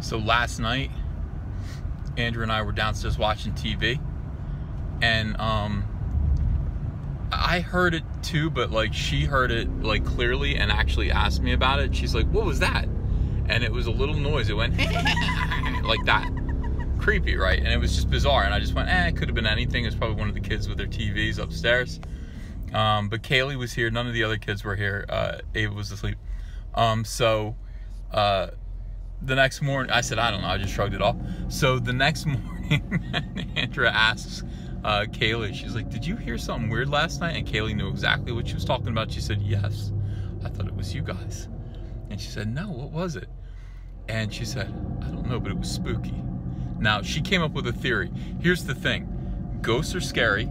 So last night, Andrew and I were downstairs watching TV, and I heard it too, but like she heard it like clearly and actually asked me about it. She's like, "What was that?" And it was a little noise. It went like that. Creepy, right? And it was just bizarre. And I just went, it could have been anything. It's probably one of the kids with their TVs upstairs. But Kaylee was here. None of the other kids were here. Ava was asleep. The next morning, I said, I don't know. I just shrugged it off. So the next morning, Andrea asks Kaylee, she's like, "Did you hear something weird last night?" And Kaylee knew exactly what she was talking about. She said, "Yes, I thought it was you guys." And she said, "No, what was it?" And she said, "I don't know, but it was spooky." Now, she came up with a theory. Here's the thing. Ghosts are scary.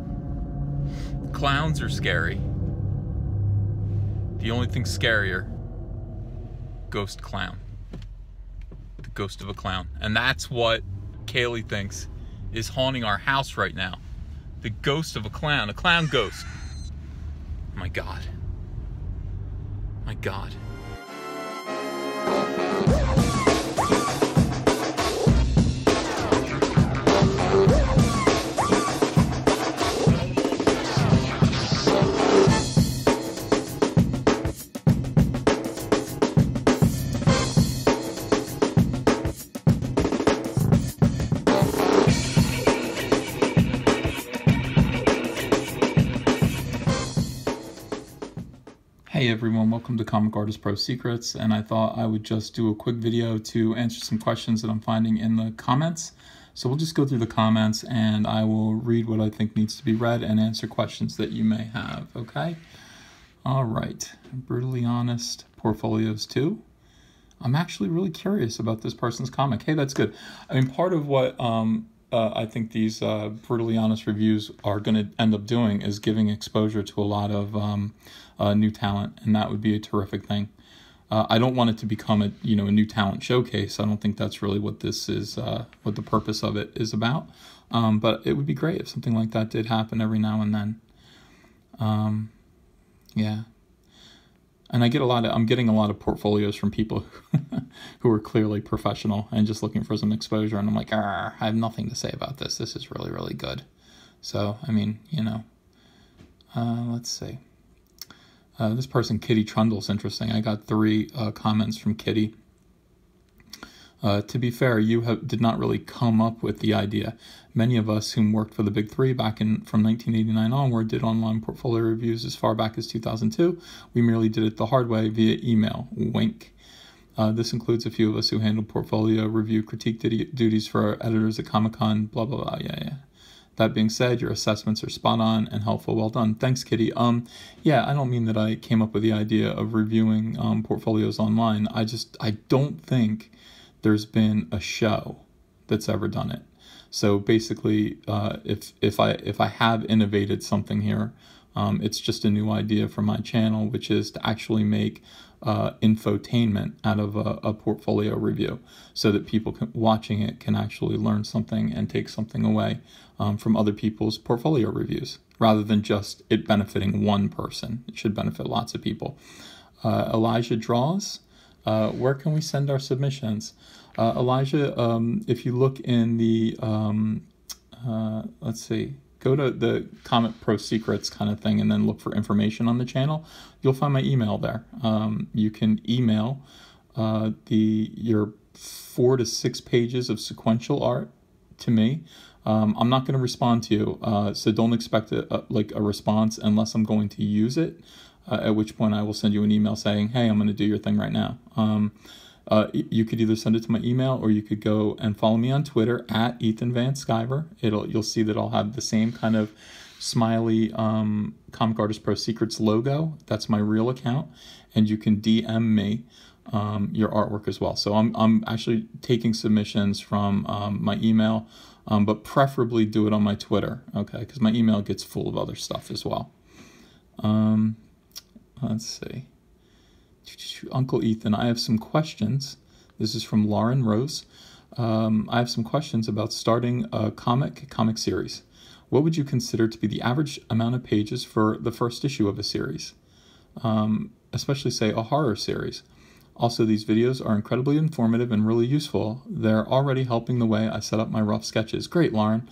Clowns are scary. The only thing scarier, ghost clown. The ghost of a clown. And that's what Kaylee thinks is haunting our house right now. The ghost of a clown ghost. My God. My God. Hey everyone, welcome to Comic Artist Pro Secrets, and I thought I would just do a quick video to answer some questions that I'm finding in the comments. So we'll just go through the comments and I will read what I think needs to be read and answer questions that you may have, okay? Alright, Brutally Honest Portfolios 2. I'm actually really curious about this person's comic. Hey, that's good. I mean, part of what I think these Brutally Honest reviews are going to end up doing is giving exposure to a lot of new talent, and that would be a terrific thing. I don't want it to become a new talent showcase. I don't think that's really what this is, what the purpose of it is about. But it would be great if something like that did happen every now and then. Yeah. And I'm getting a lot of portfolios from people who are clearly professional and just looking for some exposure. And I'm like, I have nothing to say about this. This is really, really good. So, I mean, let's see. This person, Kitty Trundle's interesting. I got 3 comments from Kitty. To be fair, you did not really come up with the idea. Many of us whom worked for the Big Three from 1989 onward did online portfolio reviews as far back as 2002. We merely did it the hard way via email. Wink. This includes a few of us who handled portfolio review critique duties for our editors at Comic-Con, blah, blah, blah. Yeah. That being said, your assessments are spot on and helpful. Well done. Thanks, Kitty. Yeah, I don't mean that I came up with the idea of reviewing portfolios online. I don't think there's been a show that's ever done it. So basically, if I have innovated something here, it's just a new idea for my channel, which is to actually make infotainment out of a portfolio review, so that people watching it can actually learn something and take something away from other people's portfolio reviews, rather than just it benefiting one person. It should benefit lots of people. Elijah Draws. Where can we send our submissions? Elijah, if you look in the, let's see, go to the Comic Pro Secrets kind of thing and then look for information on the channel. You'll find my email there. You can email your 4 to 6 pages of sequential art to me. I'm not going to respond to you, so don't expect a response unless I'm going to use it, at which point I will send you an email saying, hey, I'm going to do your thing right now. You could either send it to my email, or you could go and follow me on Twitter at Ethan Van Sciver. You'll see that I'll have the same kind of smiley Comic Artist Pro Secrets logo. That's my real account, and you can DM me your artwork as well. So I'm actually taking submissions from my email, but preferably do it on my Twitter, okay? Because my email gets full of other stuff as well. Let's see. Uncle Ethan, I have some questions. This is from Lauren Rose. I have some questions about starting a comic series. What would you consider to be the average amount of pages for the first issue of a series? Especially, say, a horror series. Also, these videos are incredibly informative and really useful. They're already helping the way I set up my rough sketches. Great, Lauren.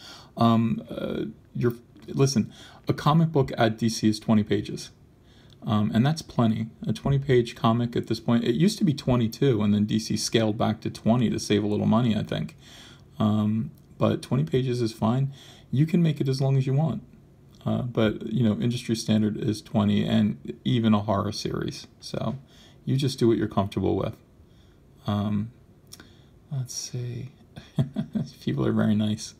Listen, a comic book at DC is 20 pages. And that's plenty. A 20-page comic at this point. It used to be 22, and then DC scaled back to 20 to save a little money, I think. But 20 pages is fine. You can make it as long as you want. But, industry standard is 20, and even a horror series. So you just do what you're comfortable with. Let's see. People are very nice.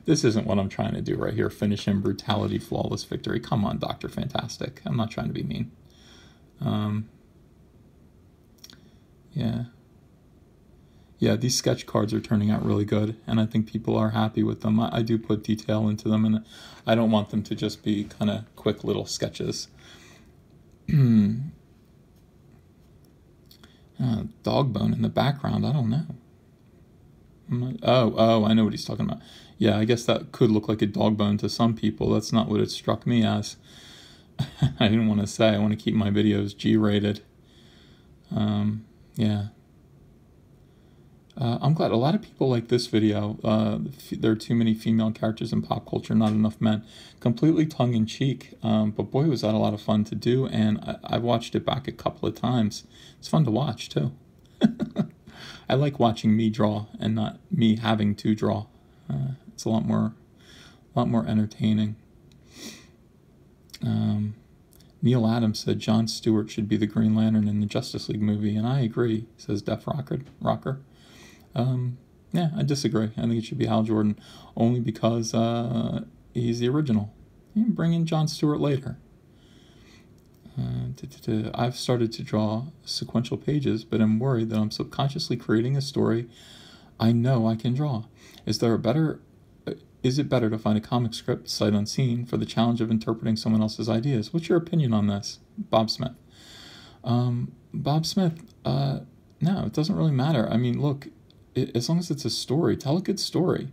This isn't what I'm trying to do right here. Finish him, brutality, flawless victory. Come on, Dr. Fantastic. I'm not trying to be mean. Yeah, these sketch cards are turning out really good, and I think people are happy with them. I do put detail into them, and I don't want them to just be kind of quick little sketches. Dog bone in the background, I don't know. Oh, I know what he's talking about. Yeah, I guess that could look like a dog bone to some people. That's not what it struck me as. I didn't want to say. I want to keep my videos G-rated. Yeah. I'm glad a lot of people like this video. There are too many female characters in pop culture, not enough men. Completely tongue-in-cheek, but boy, was that a lot of fun to do, and I've watched it back a couple of times. It's fun to watch, too. I like watching me draw and not me having to draw. It's a lot more entertaining. Neil Adams said Jon Stewart should be the Green Lantern in the Justice League movie, and I agree, says Def Rocker. Yeah, I disagree. I think it should be Hal Jordan, only because he's the original. You can bring in Jon Stewart later. I've started to draw sequential pages, but I'm worried that I'm subconsciously creating a story I know I can draw. Is it better to find a comic script sight unseen for the challenge of interpreting someone else's ideas? What's your opinion on this, Bob Smith? Bob Smith, no, it doesn't really matter. I mean, look, as long as it's a story, tell a good story.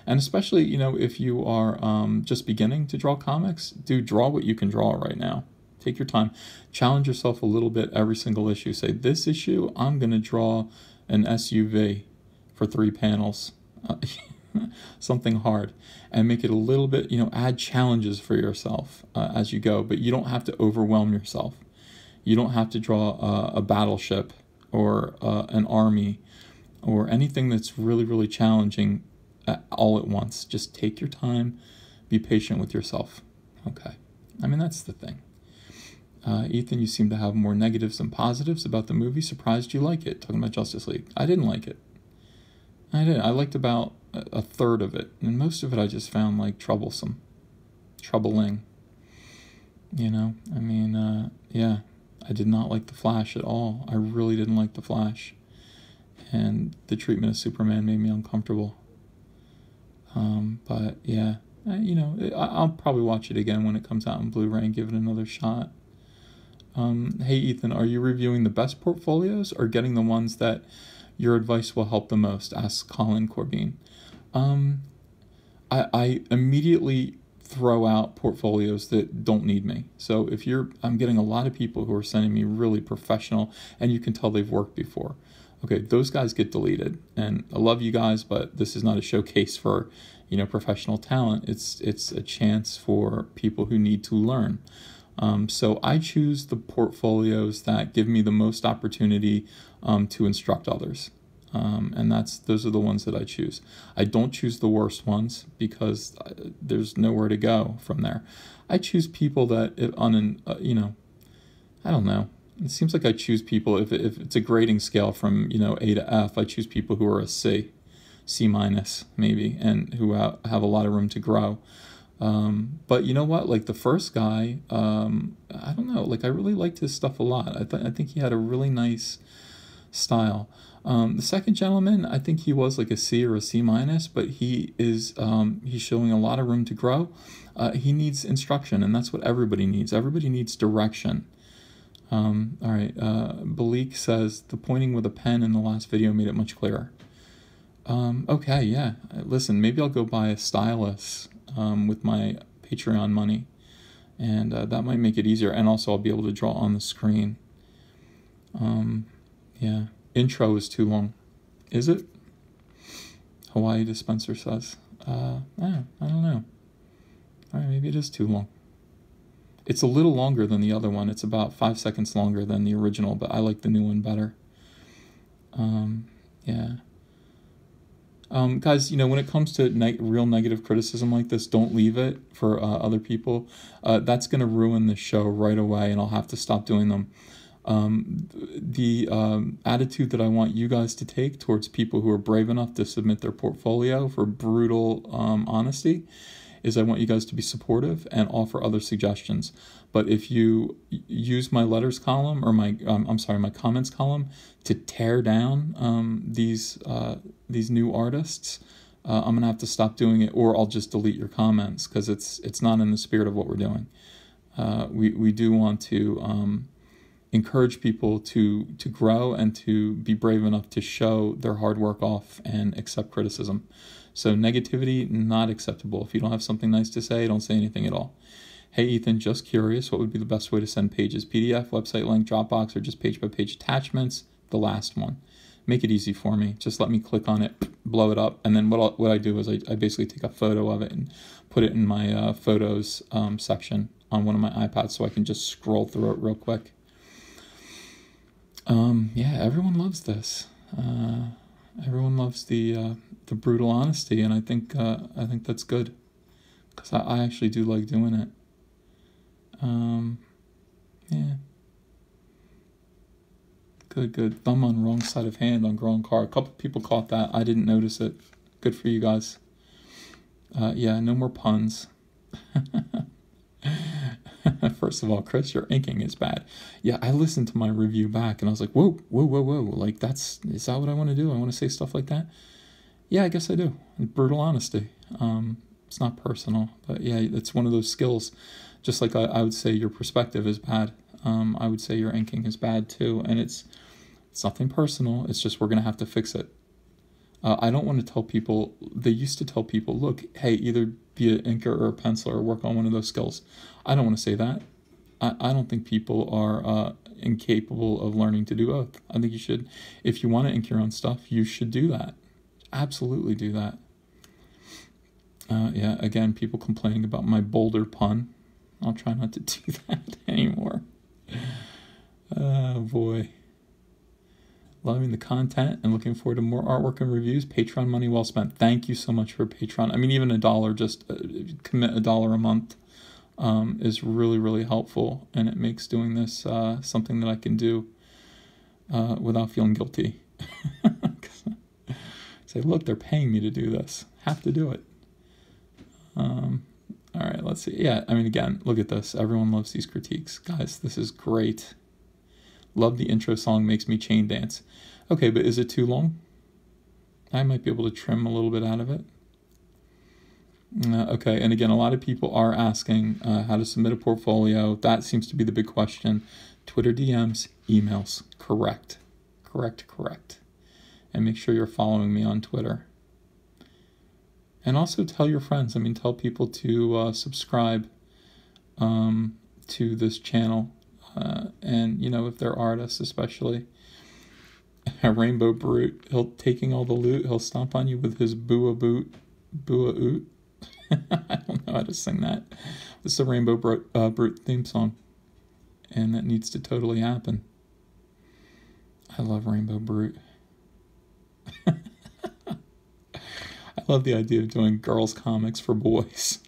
And especially, if you are just beginning to draw comics, draw what you can draw right now. Take your time. Challenge yourself a little bit every single issue. Say, this issue, I'm going to draw an SUV for 3 panels. Something hard. And make it a little bit, add challenges for yourself as you go. But you don't have to overwhelm yourself. You don't have to draw a battleship or an army or anything that's really, really challenging all at once. Just take your time. Be patient with yourself. Okay. I mean, that's the thing. Ethan, you seem to have more negatives than positives about the movie. Surprised you like it. Talking about Justice League. I didn't like it. I didn't. I liked about a third of it. And most of it I just found, troublesome. Troubling. I mean, yeah. I did not like The Flash at all. I really didn't like The Flash. And the treatment of Superman made me uncomfortable. But, yeah. I'll probably watch it again when it comes out in Blu-ray and give it another shot. Hey, Ethan, are you reviewing the best portfolios or getting the ones that your advice will help the most? Asks Colin Corbin. I immediately throw out portfolios that don't need me. So I'm getting a lot of people who are sending me really professional, and you can tell they've worked before. Okay, those guys get deleted. And I love you guys, but this is not a showcase for, professional talent. It's a chance for people who need to learn. So I choose the portfolios that give me the most opportunity to instruct others. And those are the ones that I choose. I don't choose the worst ones because there's nowhere to go from there. I choose people that I don't know. It seems like I choose people, if it's a grading scale from, A to F, I choose people who are a C minus maybe, and who have a lot of room to grow. But you know what? The first guy, I don't know. I really liked his stuff a lot. I think he had a really nice style. The second gentleman, I think he was a C or a C minus, but he's showing a lot of room to grow. He needs instruction, and that's what everybody needs. Everybody needs direction. All right. Balik says the pointing with a pen in the last video made it much clearer. Okay. Yeah. Listen, maybe I'll go buy a stylus with my Patreon money, and that might make it easier, and also I'll be able to draw on the screen. Yeah. Intro is too long. Is it? Hawaii Dispenser says. I don't know. All right, maybe it is too long. It's a little longer than the other one. It's about 5 seconds longer than the original, but I like the new one better. Yeah. Guys, when it comes to real negative criticism like this, don't leave it for other people. That's going to ruin the show right away, and I'll have to stop doing them. The attitude that I want you guys to take towards people who are brave enough to submit their portfolio for brutal honesty is I want you guys to be supportive and offer other suggestions. But if you use my letters column or my comments column to tear down these new artists, I'm gonna have to stop doing it, or I'll just delete your comments because it's not in the spirit of what we're doing. We do want to encourage people to grow and to be brave enough to show their hard work off and accept criticism. So negativity, not acceptable. If you don't have something nice to say, don't say anything at all. Hey Ethan, just curious, what would be the best way to send pages? PDF, website link, Dropbox, or just page-by-page attachments? The last one. Make it easy for me. Just let me click on it, blow it up, and then what I do is I basically take a photo of it and put it in my photos section on one of my iPads so I can just scroll through it real quick. Yeah, everyone loves this. Everyone loves the brutal honesty, and I think that's good because I actually do like doing it. Yeah. Good. Thumb on wrong side of hand on growing car. A couple people caught that. I didn't notice it. Good for you guys. Yeah, no more puns. First of all, Chris, your inking is bad. Yeah, I listened to my review back and I was like, whoa. Like, is that what I want to do? I want to say stuff like that? Yeah, I guess I do. Brutal honesty. It's not personal, but yeah, it's one of those skills. Just like I would say your perspective is bad. I would say your inking is bad too. And it's nothing personal. It's just we're going to have to fix it. I don't want to tell people, they used to tell people, look, hey, either be an inker or a penciler or work on one of those skills. I don't want to say that. I don't think people are incapable of learning to do both. I think you should, if you want to ink your own stuff, you should do that. Absolutely do that. Yeah, again, people complaining about my boulder pun. I'll try not to do that anymore. Oh, boy. Loving the content and looking forward to more artwork and reviews. Patreon money well spent. Thank you so much for Patreon. I mean, even $1, just commit $1 a month is really, really helpful. And it makes doing this something that I can do without feeling guilty. Say, look, they're paying me to do this. Have to do it. All right, let's see. Yeah, I mean, again, look at this. Everyone loves these critiques. Guys, this is great. Love the intro song, makes me chain dance. Okay, but is it too long? I might be able to trim a little bit out of it. Okay, and again, a lot of people are asking how to submit a portfolio. That seems to be the big question. Twitter DMs, emails. Correct. And make sure you're following me on Twitter. And also tell your friends. I mean, tell people to subscribe to this channel. And, if they're artists especially. Rainbow Brute, taking all the loot, he'll stomp on you with his boo oot. I don't know how to sing that. This is a Rainbow Brute theme song. And that needs to totally happen. I love Rainbow Brute. I love the idea of doing girls' comics for boys.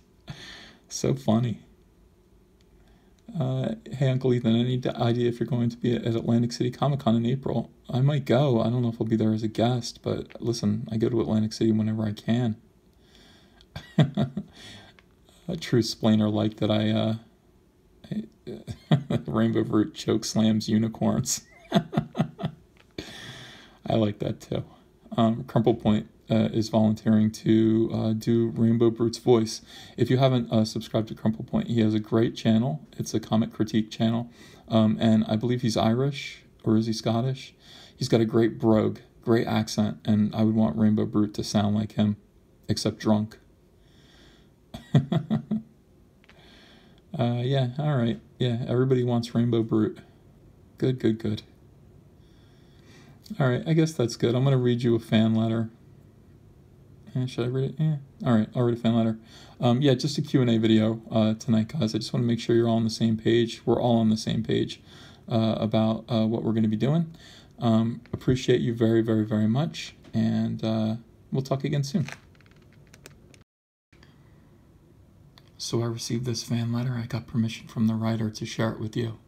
So funny. Hey, Uncle Ethan, any idea if you're going to be at Atlantic City Comic-Con in April? I might go. I don't know if I'll be there as a guest, but listen, I go to Atlantic City whenever I can. A true splainer like that Rainbow Brute choke slams unicorns. I like that too. Crumple Point is volunteering to do Rainbow Brute's voice. If you haven't subscribed to Crumple Point, he has a great channel. It's a comic critique channel, and I believe he's Irish, or is he Scottish? He's got a great brogue, great accent, and I would want Rainbow Brute to sound like him, except drunk. Yeah, all right. Yeah, everybody wants Rainbow Brute. Good. All right, I guess that's good. I'm going to read you a fan letter. Should I read it? Yeah. All right, I'll read a fan letter. Yeah, just a Q&A video tonight, guys. I just want to make sure you're all on the same page. We're all on the same page about what we're going to be doing. Appreciate you very, very, very much, and we'll talk again soon. So I received this fan letter. I got permission from the writer to share it with you.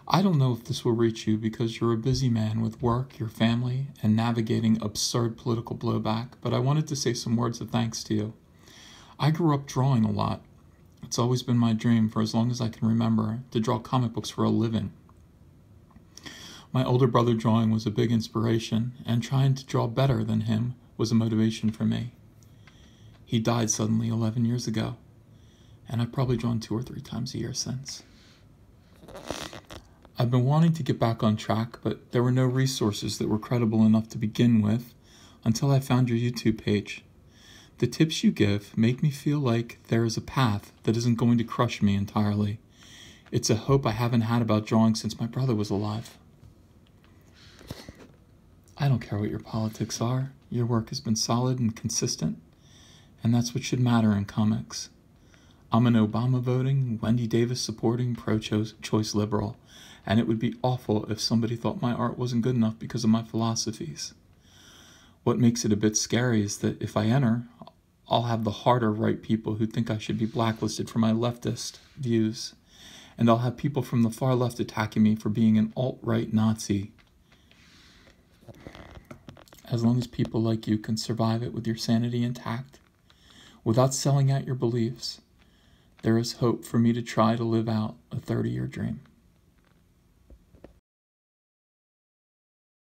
I don't know if this will reach you because you're a busy man with work, your family, and navigating absurd political blowback, but I wanted to say some words of thanks to you. I grew up drawing a lot. It's always been my dream for as long as I can remember to draw comic books for a living. My older brother drawing was a big inspiration, and trying to draw better than him was a motivation for me. He died suddenly 11 years ago, and I've probably drawn 2 or 3 times a year since. I've been wanting to get back on track, but there were no resources that were credible enough to begin with until I found your YouTube page. The tips you give make me feel like there is a path that isn't going to crush me entirely. It's a hope I haven't had about drawing since my brother was alive. I don't care what your politics are. Your work has been solid and consistent, and that's what should matter in comics. I'm an Obama voting, Wendy Davis supporting, pro-choice liberal, and it would be awful if somebody thought my art wasn't good enough because of my philosophies. What makes it a bit scary is that if I enter, I'll have the harder right people who think I should be blacklisted for my leftist views, and I'll have people from the far left attacking me for being an alt-right Nazi. As long as people like you can survive it with your sanity intact, without selling out your beliefs, there is hope for me to try to live out a 30-year dream.